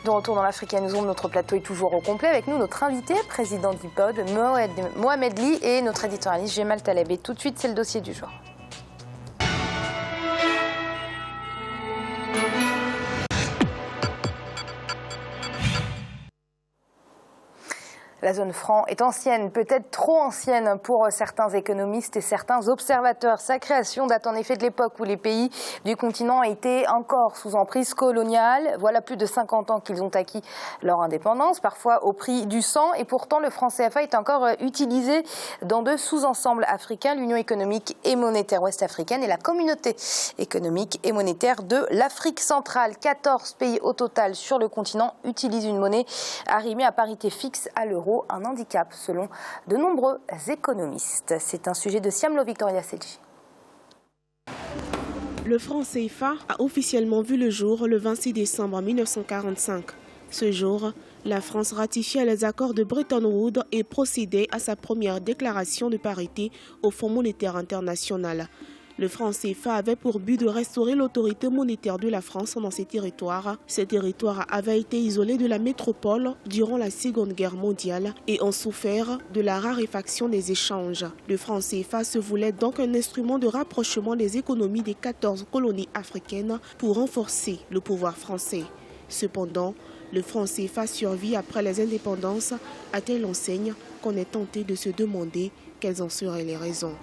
De retour dans l'Africaine Zone, notre plateau est toujours au complet. Avec nous, notre invité, président d'IPOD, Mohamed Ly, et notre éditorialiste, Jemal Taleb. Et tout de suite, c'est le dossier du jour. La zone franc est ancienne, peut-être trop ancienne pour certains économistes et certains observateurs. Sa création date en effet de l'époque où les pays du continent étaient encore sous emprise coloniale. Voilà plus de 50 ans qu'ils ont acquis leur indépendance, parfois au prix du sang. Et pourtant, le franc CFA est encore utilisé dans deux sous-ensembles africains, l'Union économique et monétaire ouest-africaine et la Communauté économique et monétaire de l'Afrique centrale. 14 pays au total sur le continent utilisent une monnaie arrimée à parité fixe à l'euro. Un handicap selon de nombreux économistes. C'est un sujet de Siamlo Victoria Sedji. Le franc CFA a officiellement vu le jour le 26 décembre 1945. Ce jour, la France ratifiait les accords de Bretton Woods et procédait à sa première déclaration de parité au Fonds monétaire international. Le franc CFA avait pour but de restaurer l'autorité monétaire de la France dans ces territoires. Ces territoires avaient été isolés de la métropole durant la Seconde Guerre mondiale et ont souffert de la raréfaction des échanges. Le franc CFA se voulait donc un instrument de rapprochement des économies des 14 colonies africaines pour renforcer le pouvoir français. Cependant, le franc CFA survit après les indépendances à telle enseigne qu'on est tenté de se demander quelles en seraient les raisons.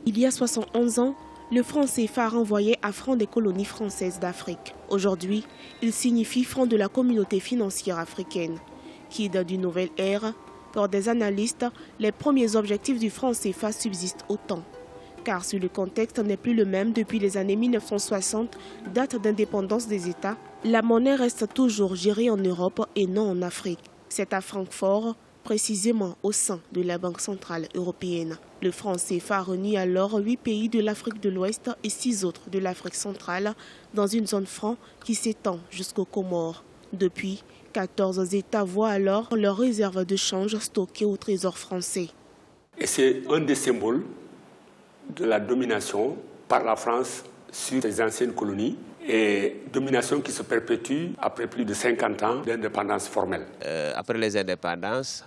Il y a 71 ans, le franc CFA renvoyait à franc des colonies françaises d'Afrique. Aujourd'hui, il signifie franc de la communauté financière africaine. Qui date d'une nouvelle ère, pour des analystes, les premiers objectifs du franc CFA subsistent autant. Car si le contexte n'est plus le même depuis les années 1960, date d'indépendance des États, la monnaie reste toujours gérée en Europe et non en Afrique. C'est à Francfort, précisément au sein de la Banque centrale européenne. Le franc CFA renie alors 8 pays de l'Afrique de l'Ouest et 6 autres de l'Afrique centrale dans une zone franc qui s'étend jusqu'aux Comores. Depuis, 14 États voient alors leurs réserves de change stockées au trésor français. Et c'est un des symboles de la domination par la France sur les anciennes colonies, et domination qui se perpétue après plus de 50 ans d'indépendance formelle. Après les indépendances,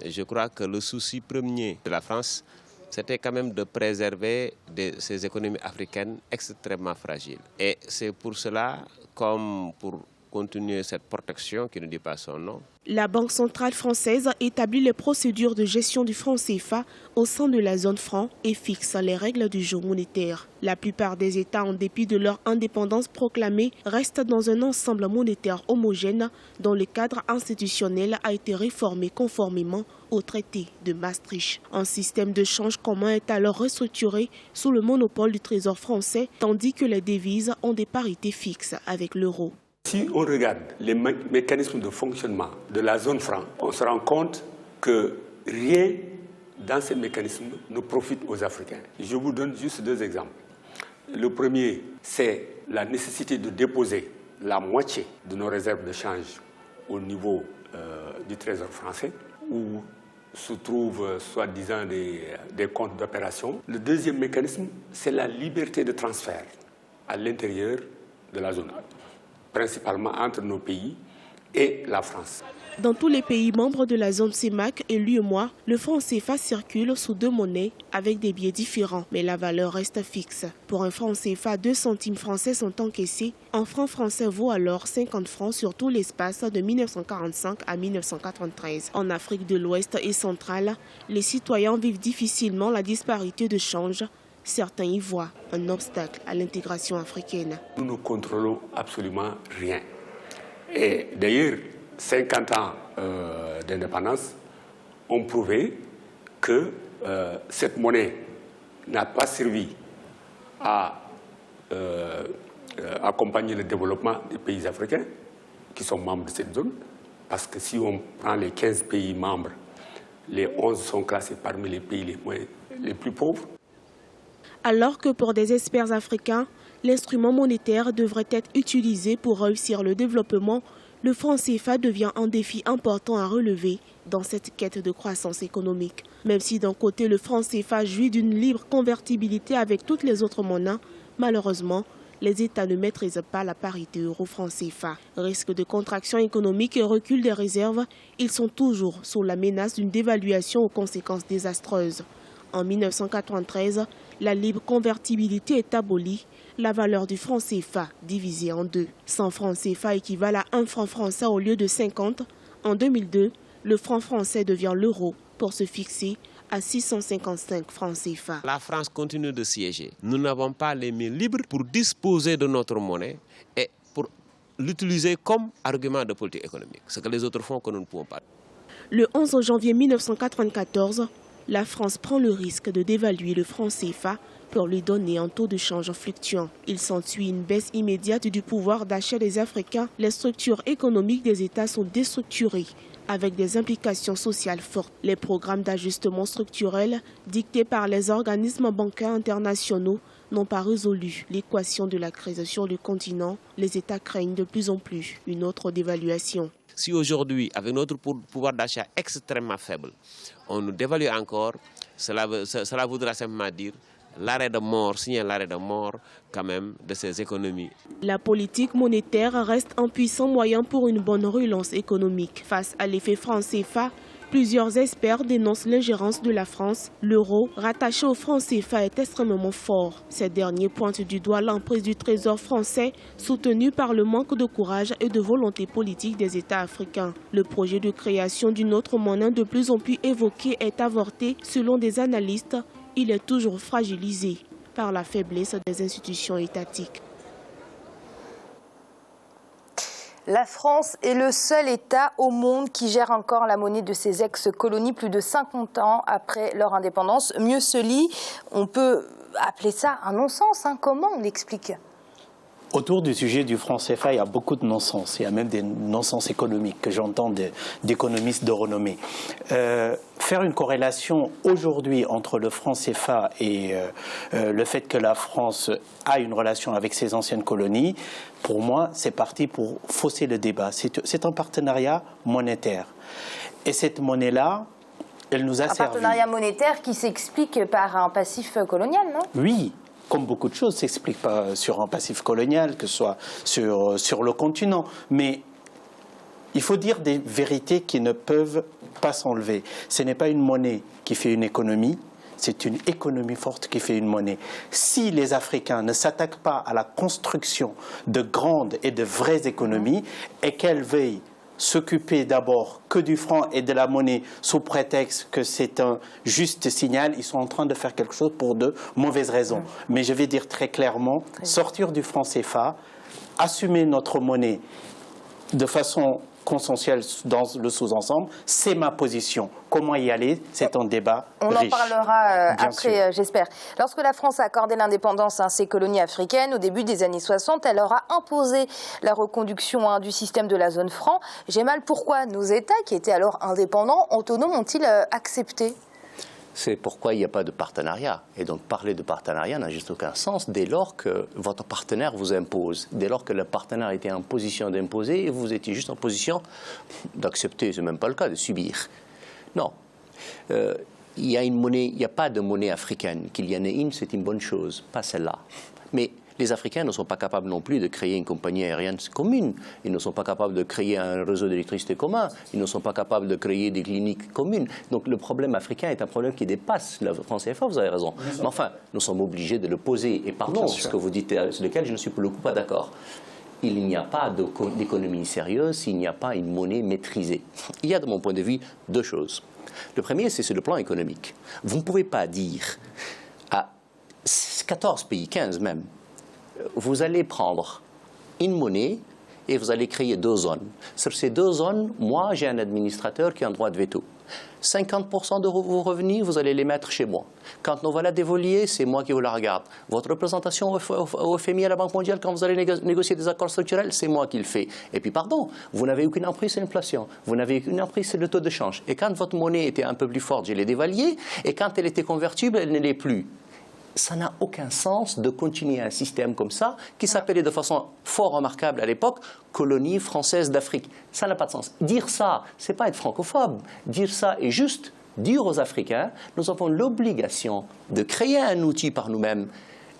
je crois que le souci premier de la France, c'était quand même de préserver ces économies africaines extrêmement fragiles. Et c'est pour cela, comme pour continuer cette protection qui ne dit pas son nom. La Banque centrale française établit les procédures de gestion du franc CFA au sein de la zone franc et fixe les règles du jeu monétaire. La plupart des États, en dépit de leur indépendance proclamée, restent dans un ensemble monétaire homogène dont le cadre institutionnel a été réformé conformément au traité de Maastricht. Un système de change commun est alors restructuré sous le monopole du Trésor français, tandis que les devises ont des parités fixes avec l'euro. Si on regarde les mécanismes de fonctionnement de la zone franc, on se rend compte que rien dans ces mécanismes ne profite aux Africains. Je vous donne juste deux exemples. Le premier, c'est la nécessité de déposer la moitié de nos réserves de change au niveau du Trésor français, où se trouvent soi-disant des comptes d'opération. Le deuxième mécanisme, c'est la liberté de transfert à l'intérieur de la zone, principalement entre nos pays et la France. Dans tous les pays membres de la zone CEMAC et l'UEMOA, le franc CFA circule sous deux monnaies avec des billets différents, mais la valeur reste fixe. Pour un franc CFA, 2 centimes français sont encaissés. Un franc français vaut alors 50 francs sur tout l'espace de 1945 à 1993. En Afrique de l'Ouest et centrale, les citoyens vivent difficilement la disparité de change. Certains y voient un obstacle à l'intégration africaine. Nous ne contrôlons absolument rien. Et d'ailleurs, 50 ans d'indépendance ont prouvé que cette monnaie n'a pas servi à accompagner le développement des pays africains qui sont membres de cette zone. Parce que si on prend les 15 pays membres, les 11 sont classés parmi les pays les plus pauvres. Alors que pour des experts africains, l'instrument monétaire devrait être utilisé pour réussir le développement, le franc CFA devient un défi important à relever dans cette quête de croissance économique. Même si d'un côté le franc CFA jouit d'une libre convertibilité avec toutes les autres monnaies, malheureusement, les États ne maîtrisent pas la parité euro-franc CFA. Risque de contraction économique et recul des réserves, ils sont toujours sous la menace d'une dévaluation aux conséquences désastreuses. En 1993, la libre convertibilité est abolie, la valeur du franc CFA divisée en deux. 100 francs CFA équivalent à 1 franc français au lieu de 50. En 2002, le franc français devient l'euro pour se fixer à 655 francs CFA. La France continue de siéger. Nous n'avons pas les mains libres pour disposer de notre monnaie et pour l'utiliser comme argument de politique économique. Ce que les autres font que nous ne pouvons pas. Le 11 janvier 1994, la France prend le risque de dévaluer le franc CFA pour lui donner un taux de change fluctuant. Il s'ensuit une baisse immédiate du pouvoir d'achat des Africains. Les structures économiques des États sont déstructurées, avec des implications sociales fortes. Les programmes d'ajustement structurel dictés par les organismes bancaires internationaux n'ont pas résolu l'équation de la crise sur le continent. Les États craignent de plus en plus une autre dévaluation. Si aujourd'hui, avec notre pouvoir d'achat extrêmement faible, on nous dévalue encore, cela voudra simplement dire l'arrêt de mort, signer l'arrêt de mort quand même de ces économies. La politique monétaire reste un puissant moyen pour une bonne relance économique. Face à l'effet franc CFA, plusieurs experts dénoncent l'ingérence de la France. L'euro, rattaché au franc CFA, est extrêmement fort. Ces derniers pointent du doigt l'emprise du trésor français, soutenu par le manque de courage et de volonté politique des États africains. Le projet de création d'une autre monnaie de plus en plus évoqué est avorté selon des analystes. Il est toujours fragilisé par la faiblesse des institutions étatiques. La France est le seul État au monde qui gère encore la monnaie de ses ex-colonies plus de 50 ans après leur indépendance. Mieux se lit, on peut appeler ça un non-sens. Comment on l'explique ? Autour du sujet du franc CFA, il y a beaucoup de non-sens. Il y a même des non-sens économiques que j'entends d'économistes de renommée. Faire une corrélation aujourd'hui entre le franc CFA et le fait que la France a une relation avec ses anciennes colonies, pour moi, c'est parti pour fausser le débat. C'est un partenariat monétaire. Et cette monnaie-là, elle nous a servi. Un partenariat monétaire qui s'explique par un passif colonial, non ? Oui. Comme beaucoup de choses ne s'expliquent pas sur un passif colonial, que ce soit sur le continent. Mais il faut dire des vérités qui ne peuvent pas s'enlever. Ce n'est pas une monnaie qui fait une économie, c'est une économie forte qui fait une monnaie. Si les Africains ne s'attaquent pas à la construction de grandes et de vraies économies et qu'elles veillent s'occuper d'abord que du franc et de la monnaie sous prétexte que c'est un juste signal, ils sont en train de faire quelque chose pour de mauvaises raisons. Mais je vais dire très clairement, sortir du franc CFA, assumer notre monnaie de façon consensuelle dans le sous-ensemble, c'est ma position. Comment y aller? C'est un débat riche. On en parlera après, j'espère. Lorsque la France a accordé l'indépendance à ses colonies africaines, au début des années 60, elle leur a imposé la reconduction du système de la zone franc. J'ai mal, pourquoi nos États, qui étaient alors indépendants, autonomes, ont-ils accepté ? C'est pourquoi il n'y a pas de partenariat. Et donc parler de partenariat n'a juste aucun sens dès lors que votre partenaire vous impose. Dès lors que le partenaire était en position d'imposer et vous étiez juste en position d'accepter, ce n'est même pas le cas, de subir. Non. Il y a une monnaie, il n'y a pas de monnaie africaine. Qu'il y en ait une, c'est une bonne chose, pas celle-là. Mais les Africains ne sont pas capables non plus de créer une compagnie aérienne commune. Ils ne sont pas capables de créer un réseau d'électricité commun. Ils ne sont pas capables de créer des cliniques communes. Donc le problème africain est un problème qui dépasse le franc CFA, vous avez raison. Mais enfin, nous sommes obligés de le poser. Et pardon, ce que vous dites, sur lequel je ne suis pour le coup pas d'accord. Il n'y a pas d'économie sérieuse s'il n'y a pas une monnaie maîtrisée. Il y a, de mon point de vue, deux choses. Le premier, c'est sur le plan économique. Vous ne pouvez pas dire à 14 pays, 15 même, vous allez prendre une monnaie et vous allez créer deux zones. Sur ces deux zones, moi, j'ai un administrateur qui a un droit de veto. 50% de vos revenus, vous allez les mettre chez moi. Quand on va la dévoluer, c'est moi qui vous la regarde. Votre représentation au FMI, à la Banque mondiale, quand vous allez négocier des accords structurels, c'est moi qui le fais. Et puis, pardon, vous n'avez aucune emprise sur l'inflation. Vous n'avez aucune emprise sur le taux de change. Et quand votre monnaie était un peu plus forte, je l'ai dévaluée. Et quand elle était convertible, elle ne l'est plus. Ça n'a aucun sens de continuer un système comme ça, qui s'appelait de façon fort remarquable à l'époque « colonie française d'Afrique ». Ça n'a pas de sens. Dire ça, ce n'est pas être francophobe. Dire ça est juste dire aux Africains, nous avons l'obligation de créer un outil par nous-mêmes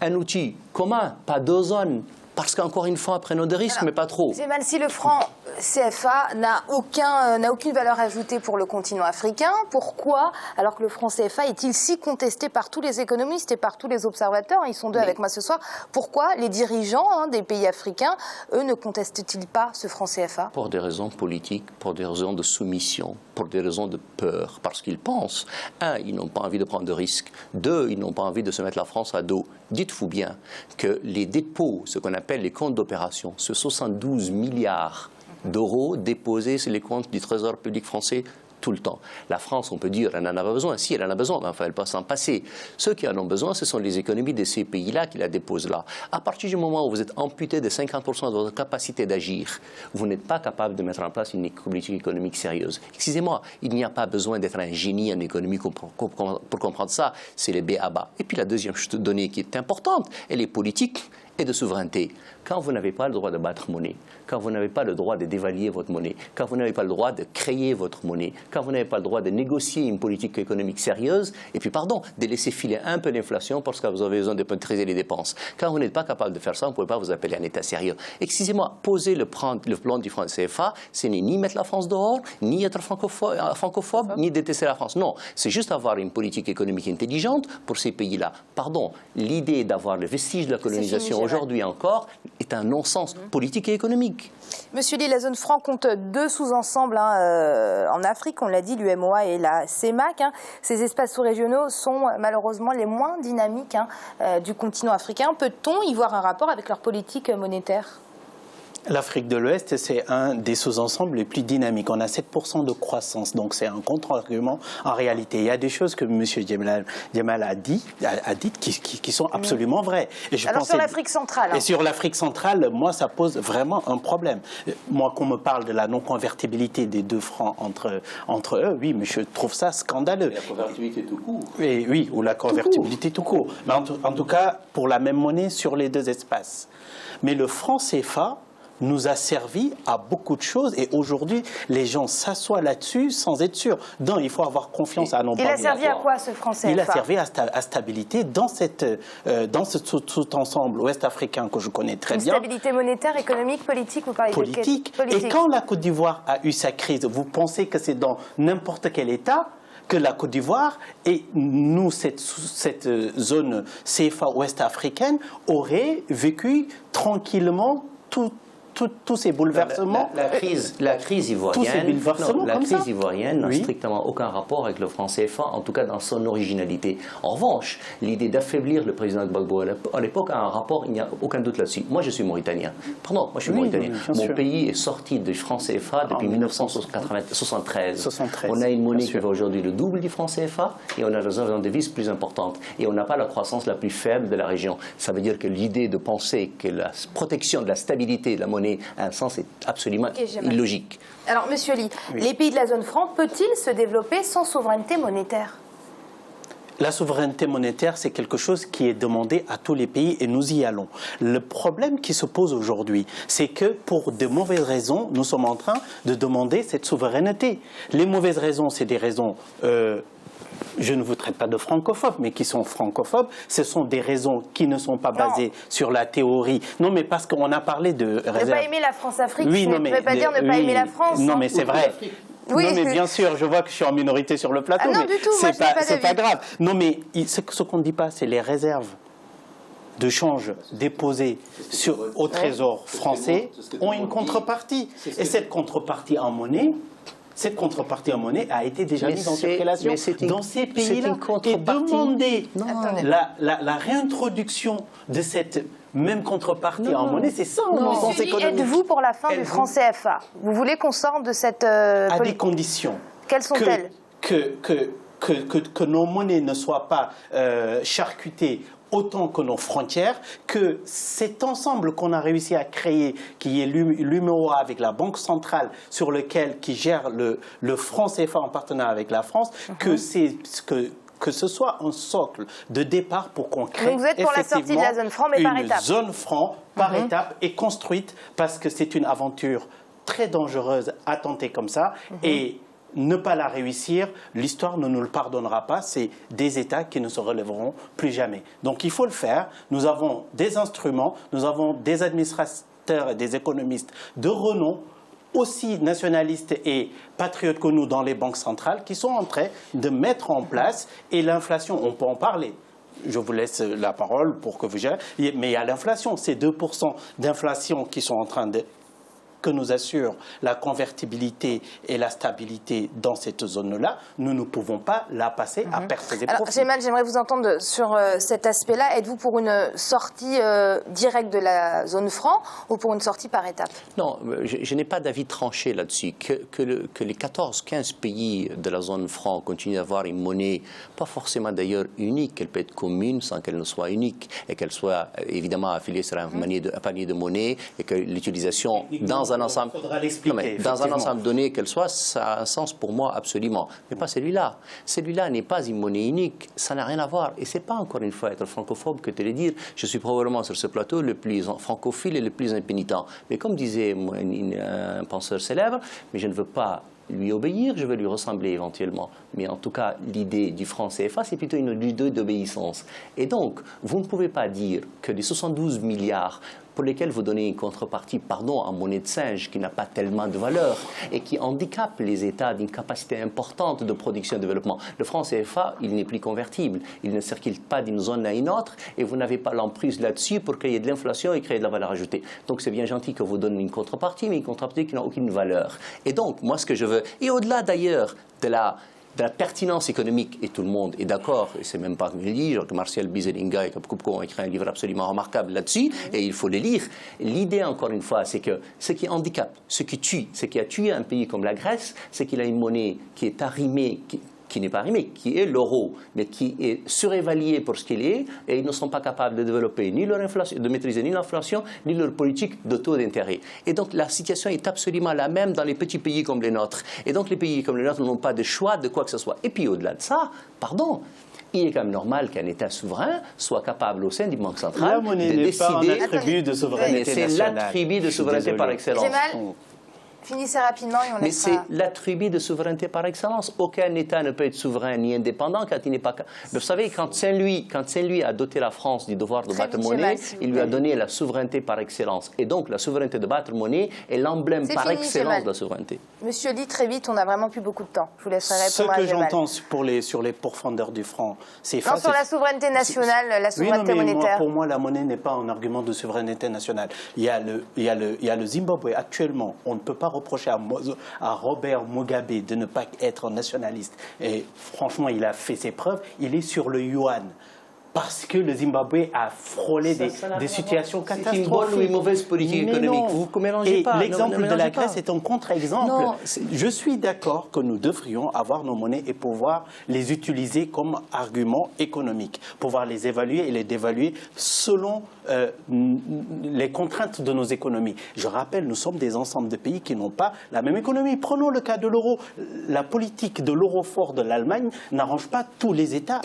un outil commun, pas deux zones. Parce qu'encore une fois, prenons des risques, mais pas trop. C'est mal si le franc CFA n'a aucune valeur ajoutée pour le continent africain. Pourquoi, alors que le franc CFA est-il si contesté par tous les économistes et par tous les observateurs, ils sont deux avec moi ce soir, pourquoi les dirigeants des pays africains, eux, ne contestent-ils pas ce franc CFA? Pour des raisons politiques, pour des raisons de soumission, pour des raisons de peur. Parce qu'ils pensent, un, ils n'ont pas envie de prendre de risques. Deux, ils n'ont pas envie de se mettre la France à dos. Dites-vous bien que les dépôts, ce qu'on appelle les comptes d'opération, ce 72 milliards d'euros déposés sur les comptes du Trésor public français tout le temps. La France, on peut dire, elle n'en a pas besoin. Si, elle en a besoin, mais enfin, elle peut s'en passer. Ceux qui en ont besoin, ce sont les économies de ces pays-là qui la déposent là. À partir du moment où vous êtes amputé de 50% de votre capacité d'agir, vous n'êtes pas capable de mettre en place une politique économique sérieuse. Excusez-moi, il n'y a pas besoin d'être un génie en économie pour comprendre ça. C'est les b.a.-ba. Et puis la deuxième donnée qui est importante, elle est politique et de souveraineté. Quand vous n'avez pas le droit de battre monnaie, quand vous n'avez pas le droit de dévaluer votre monnaie, quand vous n'avez pas le droit de créer votre monnaie, quand vous n'avez pas le droit de négocier une politique économique sérieuse, et puis pardon, de laisser filer un peu l'inflation parce que vous avez besoin de maîtriser les dépenses. Quand vous n'êtes pas capable de faire ça, on ne peut pas vous appeler un État sérieux. Excusez-moi, poser le plan du franc CFA, ce n'est ni mettre la France dehors, ni être francophobe, ni détester la France. Non, c'est juste avoir une politique économique intelligente pour ces pays-là. Pardon, l'idée d'avoir le vestige de la colonisation aujourd'hui encore est un non-sens politique et économique. Monsieur Ly, la zone franc compte deux sous-ensembles en Afrique, on l'a dit, l'UMOA et la CEMAC. Ces espaces sous-régionaux sont malheureusement les moins dynamiques du continent africain. Peut-on y voir un rapport avec leur politique monétaire ? L'Afrique de l'Ouest, c'est un des sous-ensembles les plus dynamiques. On a 7% de croissance, donc c'est un contre-argument en réalité. Il y a des choses que M. Djemal a dites qui sont absolument vraies. Et alors sur l'Afrique centrale. Et sur l'Afrique centrale, moi, ça pose vraiment un problème. Moi, qu'on me parle de la non-convertibilité des deux francs entre eux, oui, mais je trouve ça scandaleux. La convertibilité tout court. Et, oui, ou la convertibilité tout court. Mais en tout cas, pour la même monnaie sur les deux espaces. Mais le franc CFA nous a servi à beaucoup de choses et aujourd'hui, les gens s'assoient là-dessus sans être sûrs. Donc, il faut avoir confiance à nos banques. Il a servi à quoi ce franc CFA ? Il a servi à stabilité dans ce tout-ensemble ouest-africain que je connais très bien. Stabilité monétaire, économique, politique, vous parlez politique. de politique. Et quand la Côte d'Ivoire a eu sa crise, vous pensez que c'est dans n'importe quel État que la Côte d'Ivoire et nous, cette zone CFA ouest-africaine, aurait vécu tranquillement tous ces bouleversements. La crise ivoirienne n'a strictement aucun rapport avec le franc CFA, en tout cas dans son originalité. En revanche, l'idée d'affaiblir le président Gbagbo à l'époque a un rapport, il n'y a aucun doute là-dessus. Moi, je suis mauritanien. Pardon, moi je suis mauritanien. Mon pays est sorti du franc CFA depuis 1973. On a une monnaie qui va aujourd'hui le double du franc CFA et on a des réserves en devises plus importantes. Et on n'a pas la croissance la plus faible de la région. Ça veut dire que l'idée de penser que la protection de la stabilité de la monnaie a un sens est absolument illogique. Alors, Monsieur Ly, les pays de la zone franc peut-il se développer sans souveraineté monétaire ? La souveraineté monétaire, c'est quelque chose qui est demandé à tous les pays et nous y allons. Le problème qui se pose aujourd'hui, c'est que pour de mauvaises raisons, nous sommes en train de demander cette souveraineté. Les mauvaises raisons, c'est des raisons... je ne vous traite pas de francophobes, mais qui sont francophobes, ce sont des raisons qui ne sont pas basées sur la théorie. Non, mais parce qu'on a parlé de... Ne pas aimer la France-Afrique, oui, ça ne veut pas dire ne pas aimer la France. Non, mais c'est vrai. Oui. Non, mais bien sûr, je vois que je suis en minorité sur le plateau, mais c'est pas grave. Non, mais ce qu'on ne dit pas, c'est les réserves de change déposées au Trésor français ont une contrepartie. Et cette contrepartie en monnaie... Cette contrepartie en monnaie a été déjà mise en circulation dans ces pays-là. Et demander la réintroduction de cette même contrepartie en monnaie, c'est ça en sens économique. Êtes-vous pour la fin du franc CFA ? Vous voulez qu'on sorte de cette à des conditions. Quelles sont-elles ? Que nos monnaies ne soient pas charcutées autant que nos frontières, que cet ensemble qu'on a réussi à créer, qui est l'UMOA avec la Banque centrale, qui gère le franc CFA en partenariat avec la France, que ce soit un socle de départ pour qu'on crée donc vous êtes pour la sortie de la zone franc, mais par étapes. Une zone franc par étape et construite parce que c'est une aventure très dangereuse à tenter comme ça. Et ne pas la réussir, l'histoire ne nous le pardonnera pas. C'est des États qui ne se relèveront plus jamais. Donc il faut le faire. Nous avons des instruments, nous avons des administrateurs et des économistes de renom, aussi nationalistes et patriotes que nous dans les banques centrales, qui sont en train de mettre en place, et l'inflation, on peut en parler. Je vous laisse la parole pour que vous gérez. Mais il y a l'inflation, c'est 2% d'inflation qui sont en train que nous assure la convertibilité et la stabilité dans cette zone-là, nous ne pouvons pas la passer à perte et profit. Alors, Gemal, j'aimerais vous entendre sur cet aspect-là. Êtes-vous pour une sortie directe de la zone franc ou pour une sortie par étapes? Non, je n'ai pas d'avis tranché là-dessus. Que les 14-15 pays de la zone franc continuent d'avoir une monnaie, pas forcément d'ailleurs unique, qu'elle peut être commune sans qu'elle ne soit unique, et qu'elle soit évidemment affiliée sur un panier de monnaie, et que l'utilisation dans un ensemble, dans un ensemble donné qu'elle soit, ça a un sens pour moi absolument. Mais pas celui-là. Celui-là n'est pas une monnaie unique, ça n'a rien à voir. Et ce n'est pas encore une fois être francophobe que de le dire. Je suis probablement sur ce plateau le plus francophile et le plus impénitent. Mais comme disait un penseur célèbre, mais je ne veux pas lui obéir, je veux lui ressembler éventuellement. Mais en tout cas, l'idée du franc CFA, c'est plutôt une idée d'obéissance. Et donc, vous ne pouvez pas dire que les 72 milliards pour lesquels vous donnez une contrepartie, en monnaie de singe qui n'a pas tellement de valeur et qui handicape les États d'une capacité importante de production et de développement. Le franc CFA, il n'est plus convertible. Il ne circule pas d'une zone à une autre et vous n'avez pas l'emprise là-dessus pour créer de l'inflation et créer de la valeur ajoutée. Donc c'est bien gentil que vous donniez une contrepartie, mais une contrepartie qui n'a aucune valeur. Et donc, moi, ce que je veux, et au-delà d'ailleurs de la pertinence économique, et tout le monde est d'accord, et c'est même pas que je le dis, Martial Bizelinga et Kapkupko ont écrit un livre absolument remarquable là-dessus, et il faut le lire. L'idée, encore une fois, c'est que ce qui handicape, ce qui tue, ce qui a tué un pays comme la Grèce, c'est qu'il a une monnaie qui est arrimée, qui n'est pas arrimée, qui est l'euro, mais qui est surévalué pour ce qu'il est, et ils ne sont pas capables de développer ni leur inflation, de maîtriser ni l'inflation, ni leur politique de taux d'intérêt. Et donc la situation est absolument la même dans les petits pays comme les nôtres. Et donc les pays comme les nôtres n'ont pas de choix de quoi que ce soit. Et puis au-delà de ça, il est quand même normal qu'un État souverain soit capable au sein d'une banque centrale de décider... La monnaie n'est pas un attribut de souveraineté nationale. C'est l'attribut de souveraineté par excellence. Finissez rapidement et on laissera... Mais c'est l'attribut de souveraineté par excellence. Aucun État ne peut être souverain ni indépendant quand il n'est pas... Mais vous savez, quand Saint-Louis a doté la France du devoir de battre monnaie, il lui a donné la souveraineté par excellence. Et donc, la souveraineté de battre monnaie est l'emblème par excellence de la souveraineté. Monsieur Ly, très vite, on n'a vraiment plus beaucoup de temps. Je vous laisserai répondre à Ce que j'entends sur les pourfendeurs du franc, c'est... Non, sur la souveraineté nationale, la souveraineté monétaire. Pour moi, la monnaie n'est pas un argument de souveraineté nationale. Il y a le Zimbabwe actuellement. On ne peut pas reprocher à Robert Mugabe de ne pas être nationaliste. Et franchement, il a fait ses preuves. Il est sur le yuan. Parce que le Zimbabwe a frôlé des situations catastrophiques. C'est une bonne ou une mauvaise politique économique. Vous ne mélangez pas. L'exemple de la Grèce est un contre-exemple. Je suis d'accord que nous devrions avoir nos monnaies et pouvoir les utiliser comme argument économique, pouvoir les évaluer et les dévaluer selon les contraintes de nos économies. Je rappelle, nous sommes des ensembles de pays qui n'ont pas la même économie. Prenons le cas de l'euro. La politique de l'euro fort de l'Allemagne n'arrange pas tous les États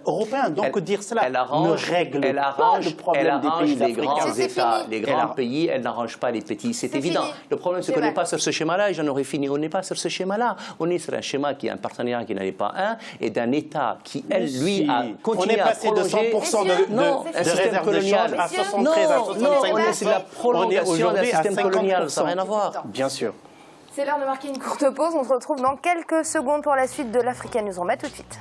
européens. Donc dire cela ne règle pas le problème des pays africains. Les grands pays, elle n'arrange pas les petits. C'est évident. Le problème, c'est qu'on n'est pas sur ce schéma-là, et j'en aurais fini. On n'est pas sur ce schéma-là. On est sur un schéma qui est un partenariat qui n'avait pas un, et d'un État qui, lui, a continué à prolonger... On est passé de 100% de réserve de change à 73 à 65%. Non, on est sur la prolongation d'un système colonial. Ça n'a rien à voir. Bien sûr. C'est l'heure de marquer une courte pause. On se retrouve dans quelques secondes pour la suite de l'Africa News. On met tout de suite.